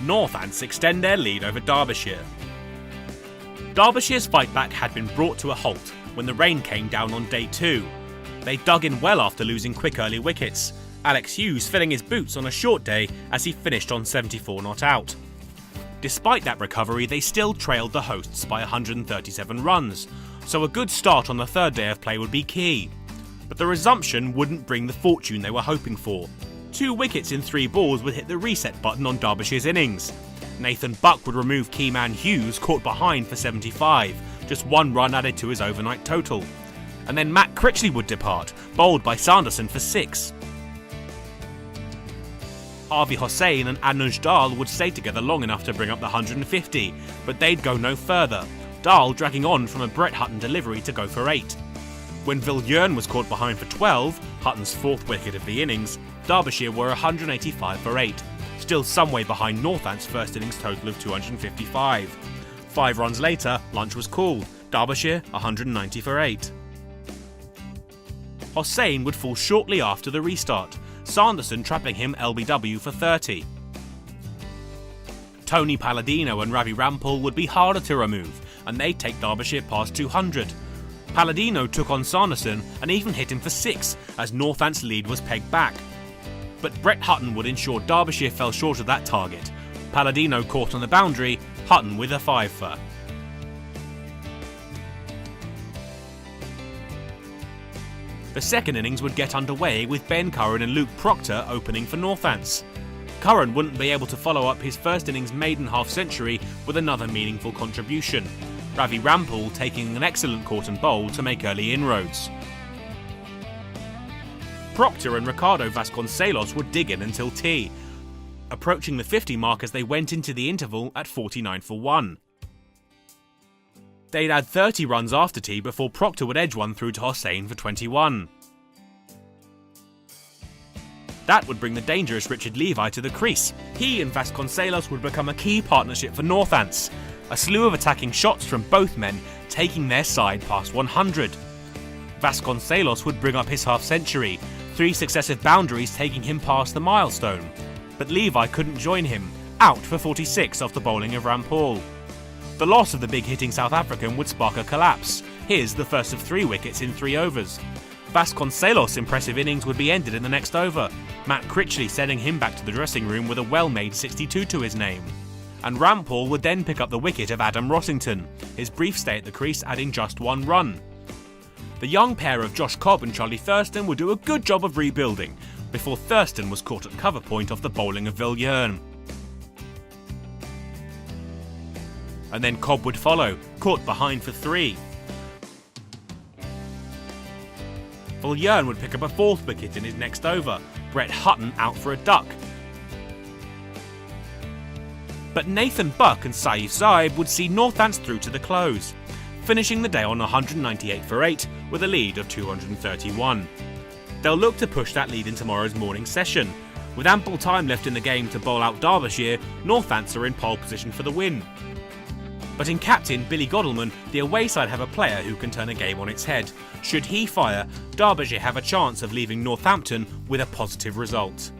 Northants extend their lead over Derbyshire. Derbyshire's fight back had been brought to a halt when the rain came down on day 2. They dug in well after losing quick early wickets, Alex Hughes filling his boots on a short day as he finished on 74 not out. Despite that recovery, they still trailed the hosts by 137 runs, so a good start on the third day of play would be key. But the resumption wouldn't bring the fortune they were hoping for. 2 wickets in 3 balls would hit the reset button on Derbyshire's innings. Nathan Buck would remove key man Hughes, caught behind for 75, just 1 run added to his overnight total. And then Matt Critchley would depart, bowled by Sanderson for 6. Harvey Hossain and Anuj Dal would stay together long enough to bring up the 150, but they'd go no further, Dal dragging on from a Brett Hutton delivery to go for 8. When Viljoen was caught behind for 12, Hutton's 4th wicket of the innings, Derbyshire were 185 for 8, still some way behind Northants' first innings total of 255. 5 runs later, lunch was called, Derbyshire 190 for 8. Hossain would fall shortly after the restart, Sanderson trapping him LBW for 30. Tony Palladino and Ravi Rampal would be harder to remove, and they'd take Derbyshire past 200. Palladino took on Sanderson and even hit him for 6 as Northants' lead was pegged back. But Brett Hutton would ensure Derbyshire fell short of that target. Palladino caught on the boundary, Hutton with a 5 for. The second innings would get underway with Ben Curran and Luke Proctor opening for Northants. Curran wouldn't be able to follow up his first innings maiden half-century with another meaningful contribution, Ravi Rampal taking an excellent caught and bowl to make early inroads. Proctor and Ricardo Vasconcelos would dig in until tea, approaching the 50 mark as they went into the interval at 49 for 1. They'd add 30 runs after tea before Proctor would edge one through to Hossain for 21. That would bring the dangerous Richard Levi to the crease. He and Vasconcelos would become a key partnership for Northants, a slew of attacking shots from both men taking their side past 100. Vasconcelos would bring up his half-century, 3 successive boundaries taking him past the milestone. But Levi couldn't join him, out for 46 off the bowling of Rampal. The loss of the big-hitting South African would spark a collapse, his the first of 3 wickets in 3 overs. Vasconcelos' impressive innings would be ended in the next over, Matt Critchley sending him back to the dressing room with a well-made 62 to his name. And Rampal would then pick up the wicket of Adam Rossington, his brief stay at the crease adding just 1 run. The young pair of Josh Cobb and Charlie Thurston would do a good job of rebuilding, before Thurston was caught at cover point off the bowling of Viljoen. And then Cobb would follow, caught behind for 3. Viljoen would pick up a 4th wicket in his next over, Brett Hutton out for a duck. But Nathan Buck and Saif Zaib would see Northants through to the close, finishing the day on 198 for 8 with a lead of 231. They'll look to push that lead in tomorrow's morning session. With ample time left in the game to bowl out Derbyshire, Northants are in pole position for the win. But in captain Billy Godalman, the away side have a player who can turn a game on its head. Should he fire, Derbyshire have a chance of leaving Northampton with a positive result.